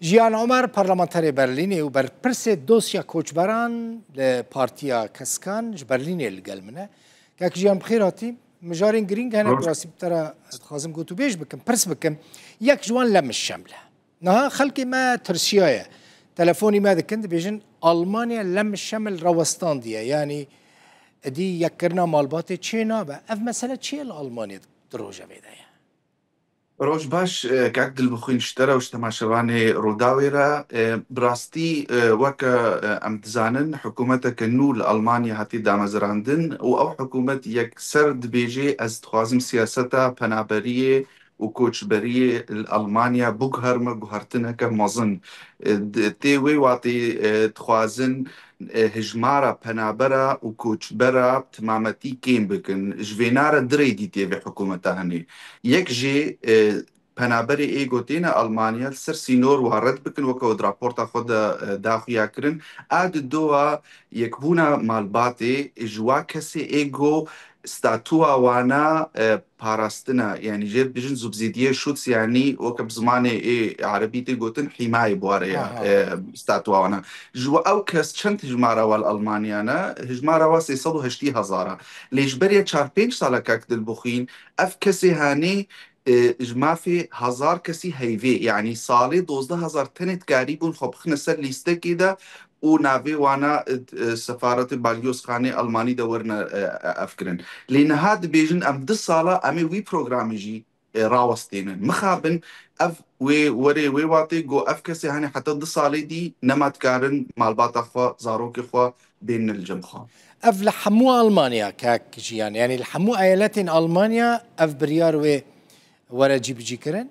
جیان عمر پارلمانتری برلینی و بر پرس دوسیا کوچبران لپارتیا کسکان برلینی لگل منه که جیان بخیراتی مجارین گرینگ هنه براسیب ترا خازم گوتو بیش بکن پرس بکن یک جوان لمش شمله نه خلقی ما ترسیایه تلفونی ما دکند بیشن آلمانیا لمش شمل روستان دیه یعنی دی یک کرنا مالبات چی نابه اف مسئله چیه الالمانیا دروجه بیده روش باش كاك دل بخوين اشترى واشتماشواني روداويرا براستي وكا امتزانن حكومتك النول ألمانيا هاتي دامزراندن او حكومة يك سرد بيجي از تخوازم سياستا پنابريه وكوچبريه الألمانيا بوغهرمه بوهرتنك مظن تيوي واتي تخوازن هجمارا پنابرا وكوچبرا تمامتي كيم بكن جوينارا دريدي تيبي حكومتها هني یک جی پنابری ایگوتین آلمانیا سر سینور وارد بکن وکود راپورتا خود داخویا کرن اد دوا یک بونا مالباتی جوا کسی ایگو ستاتوا وانا باراستنا يعني جيت بيجن سوبسيديه شوتس يعني وكب زمان عربي تيجوتن حمايه بواريا ستاتوا وانا جوا او كاس شنت هجمارا والالمانيانا هجمارا واسي صدو هشتي هزارا ليش بريا تشار بينش سالا كاك دلبوخين اف كسي هاني اجماع في هزار كسي هيفي يعني صالي 12,000 تنت قريبون خب خنا سر ليسته كده ونافي وانا سفارة باليوس خاني ألماني دورنا أفكرن لأن هاد بيجن أم دي صالة أمي وي بروغراميجي راوستين مخابن أف وي وري وي واتي جو أف كسي هاني حتى دي صالي دي نمات كارن مالبات أخوا زاروك أخوا بين الجمخة اف لحمو المانيا كاك جيان يعني لحمو ايالات المانيا اف بريار ورا جي كرن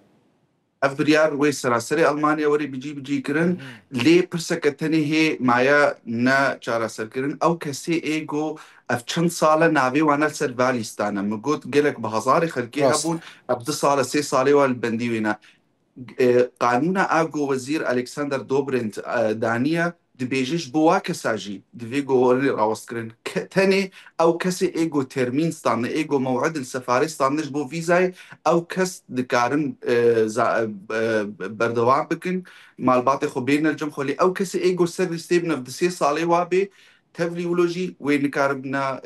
اف بريار وي سراسري المانيا وري بيجي كرن لي برسكتني هي مايا نا چارا سر كرن او كسي ايجو اف چند ساله ناوي وانا سر باليستانا مقوت قلك بهزاري خلقي هبون اف دي ساله سي سالي والبنديوينا قانون اگو وزیر الکساندر دوبرنت دانیا دبیجش بوا کساجی دوی گوهری راوست کرن تنی او کسی ایگو ترمین ستانه ایگو موعد السفاری ستانش بو ویزای او کس دکارن بردوام بکن مالبات خو بین الجم خلی او کسی ایگو سر استیبن بدسی سالی وابی تفليولوجي وين كاربنا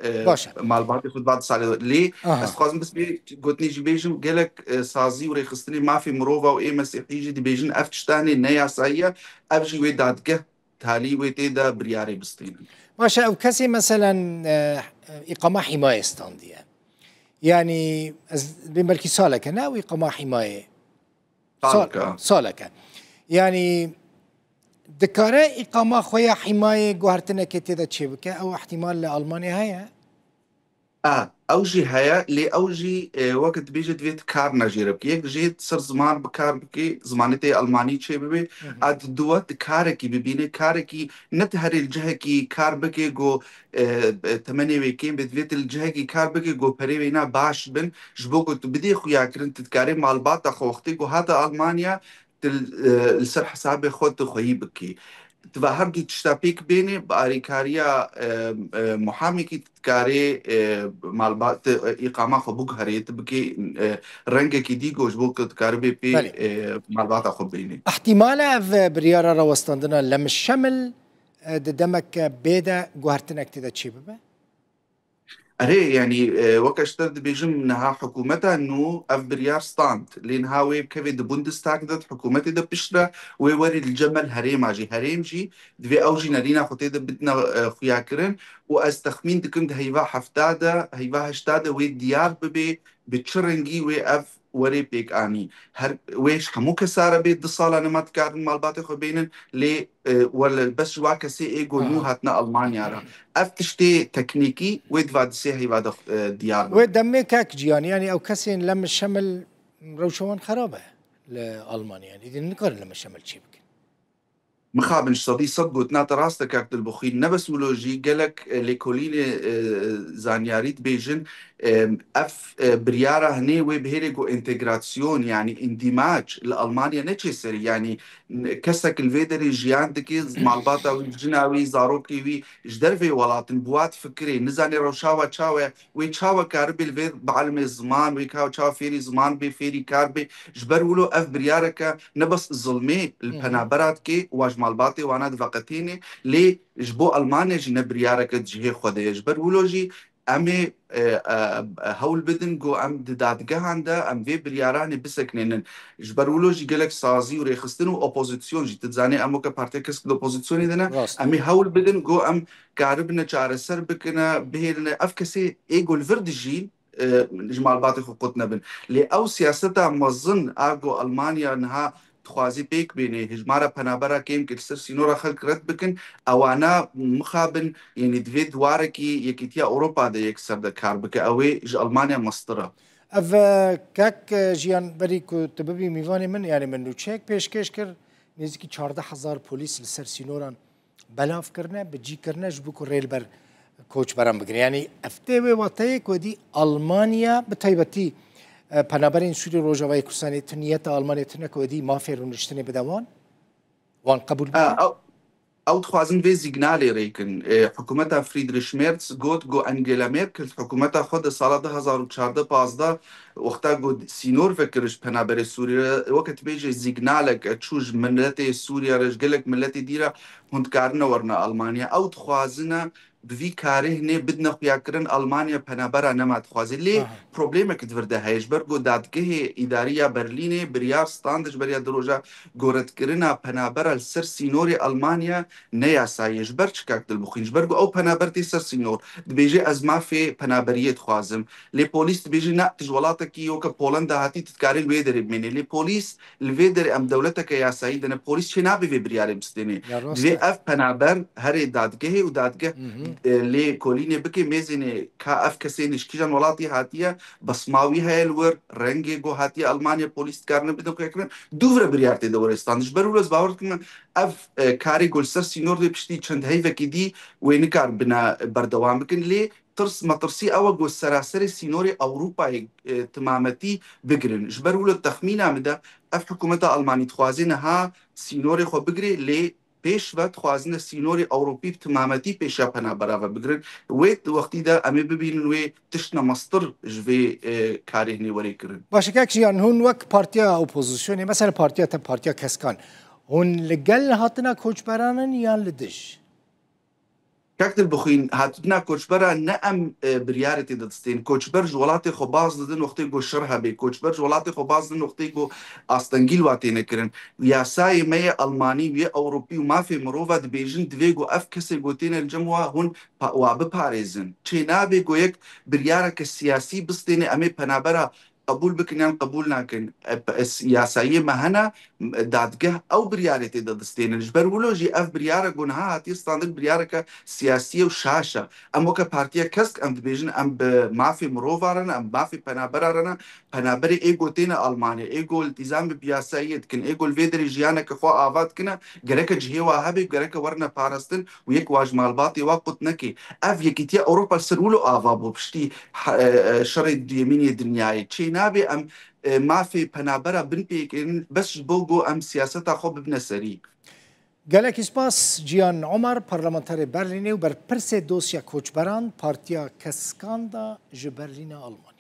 مالباتي خد بعد سالي ليه استخازم بس بي قلتني جي بيجن قالك سازي وري خستني ما في مروفا وايه مسيحيجي دي بيجن افتشتاني نيا سايا افجي وي دادقه تالي وي تيدا برياري بستين ماشا او كسي مثلا اقامه حمايه ستانديه يعني بملكي سالك انا واقامه حمايه سالك يعني دكارة إقامة خويا حماية جوهرتنا كتير تشيبك أو احتمال لألمانيا هيا أوجي هيا لي أوجي وقت بيجي فيت كار نجيرك يك جيت صر زمان بكار بكي زمانتي ألماني تشيبي أد دوت كاركي ببيني كاركي نتهري الجهكي كار بكي جو تمني ويكين بتفيت الجهكي كار بكي جو بريوينا باش بن جبوكو بدي خويا كرنت تكاري مع الباطة خوختي جو هذا ألمانيا السر حسابي خود خويبكي تفهمتي تشتابيك بيني باريكاريا محامي كي تكاري مالبات إقامة خبوك هريت بكي رنجة كي ديجو جبوك تكاري بي مالبات خب بيني احتمالا في بريارة روستاندنا لم الشمل دمك بيدا جوهرتنك تدا تشيبه أري يعني وكاشترد بيجم منها حكومتها إنه أف بريار ستاند لأنها وي كيف البوندستاغ دت حكومتي ده بشرة ويوري الجمل هريم جي هريم جي دفي أوجي نارينا خوتي ده بدنا خويا كرن وأستخمين دكم ده هيفا حفتادة هيفا هشتادة وي ديار ببي بتشرنجي وي أف وري بيك آني هر ويش حمو كسارة بيت دصالة أنا ما تكارن مالباتي خو بينن لي ولا بس جوا كسي إيجو نو هاتنا ألمانيا را افتشتي تكنيكي ويدفاد سيهي بعد ديار ودمي كاك جياني يعني او كسين لم الشمل روشوان خرابه لألمانيا يعني اذا نقارن لما الشمل تشيبك مخابن صدي صدقوا تنات راستك كاك البخين نبس ولوجي قالك لكولين زانياريت بيجن اف بريارة هني وبهيريكو انتجراسيون يعني اندماج لألمانيا نتشسري يعني كسك الفيدري جياندكي مع الباطا والجناوي زاروكي وي جدرفي ولاتن بوات فكري نزاني روشاوا تشاوا ويتشاوا كاربي الفيد بعلم الزمان ويكاو تشاوا فيري زمان بي فيري كاربي جبرولو اف بريارك نبس ظلمي البنابرات كي واجمال باطي وانا دفقتيني لي جبو المانيا جي نبريارك جهي خدي جبرولو جي امي هول بدن جو ام دادگه هنده ام وی بریارانی بسکنن جبرولو جی گلک سازی و ریخستن و اپوزیسیون جی تزانی امو که پارتی کسک اپوزیسیونی دنا امی هول بدن جو ام قاربنا چاره سر بکنا بهرنا افکسی ایگو الفرد جی جمال باطي خقوتنا بن لي او سياستها مظن اغو المانيا انها تخوازي بيك بيني هجمارة بنابرا كيم كتسر سينورا خلق رد بكن او انا مخابن يعني دويد واركي يكيتيا اوروبا دا يكسر دا كار بك اوي ج المانيا مسطرة اف كاك جيان بريكو تببي ميفاني من يعني من تشيك پیشکش کر نزدیکی 14,000 پلیس لسر سینوران بلاف کرنه بجی کرنه جبو کو ریل بر کوچ برام بگیرن يعني افتي واتي كودي المانيا بتايبتي بنابرين سوري روجاواي كرساني تنيتا المانيا تنا كودي ما فيرون رشتني بدوان وان قبول بكن او تخوازن في زيجنالي ريكن حكومتها فريدريش ميرتس جوت جو انجيلا ميركل حكومتها خود سال 2014 وقتا جو سينور فكرش بنابري سوريا وقت بيجي زيجنالك تشوج ملتي سوريا رجلك ملتي ديرا هند كارنا ورنا المانيا او تخوازنا بفي كاره هني بدنا خياكرن المانيا بنابرا نما تخوازي لي بروبليمك تفرده هايش برغو دادگه اداريه برليني بريار ستاندش بريا دروجا گورت کرنا بنابرا السر سينوري المانيا نياساي جبر شكاك دلبخين جبرغو او بنابرتي سر سينور دبيجي ازما في بنابريه خوازم لي بوليس بيجي ناتج ولاتك يوكا بولندا هاتي تتكاري الويدر بمني لي بوليس الويدر ام دولتك يا سعيد انا بوليس شنابي في برياري مستني دي اف بنابر هري دادگه ودادگه لي كوليني بكي ميزيني كا اف كسينش كيجان ولاتي هاتيه بسماوي هاي الور رنگي جو هاتيه المانيا بوليس كارن بدو كيكرن دوفر بريارتي دورستان جبرولز باوركن اف كاري گولسر سينور دي بشتي چند هيفكي دي وينكار بنا بردوام بكن لي ترس ما ترسي او جو السراسر سينوري اوروبا تمامتي بگرن جبرول التخمين مده اف حكومه الماني تخوازينها سينوري خو بگري لي پیش وقت خوازن سینوری اوروپی تمامتی پیشا پنا براو بگرن وقت وقتی دا امی ببینن و تشنا مستر جوی کاری نیوری کرن باشه که جیان هون وقت پارتیا اپوزیسیونی مثلا پارتیا کسکان هون لگل هاتنا کوچبرانن یا لدش كاكت البخين هاتنا كوشبرا نأم بريارتي دستين كوشبر جولاتي خباز دن وقتي جو شرها بي كوشبر جولاتي خباز دن وقتي جو استنجيل واتي نكرن يا ساي مي الماني ويا اوروبي وما في مروفا دبيجن دفيجو اف كسي جوتين الجموا هون واب باريزن تشينابي جو يك بريارك السياسي بستيني امي بنابرا قبول بكن قبول ناكن سياسية مهنا دادگه او بريارتي دستين الجبر ولو جي اف بريارة جونها هاتي ستاندر بريارك سياسية وشاشة ام وكا بارتيا كسك ام دبيجن ام ما في مروفارنا ام ما في بنابرارنا بنابري ايجو تينا المانيا ايجو التزام بياسية كن ايجو الفيدري جيانا كخوا آفات كنا جريك جهيوا هابي جريك ورنا بارستن ويك واجمال باطي وقت نكي اف يكيتيا اوروبا سرولو آفابو بشتي شرط يميني دنياي نابي ام ما في بنابرا بنبيكن بس بوجو ام سياستها خو بنسري گلک اسپاس جیان عمر پارلمانتر برلینی و بر پرس دوسیا کوچبران پارتیا کسکان دا جبرلین آلمان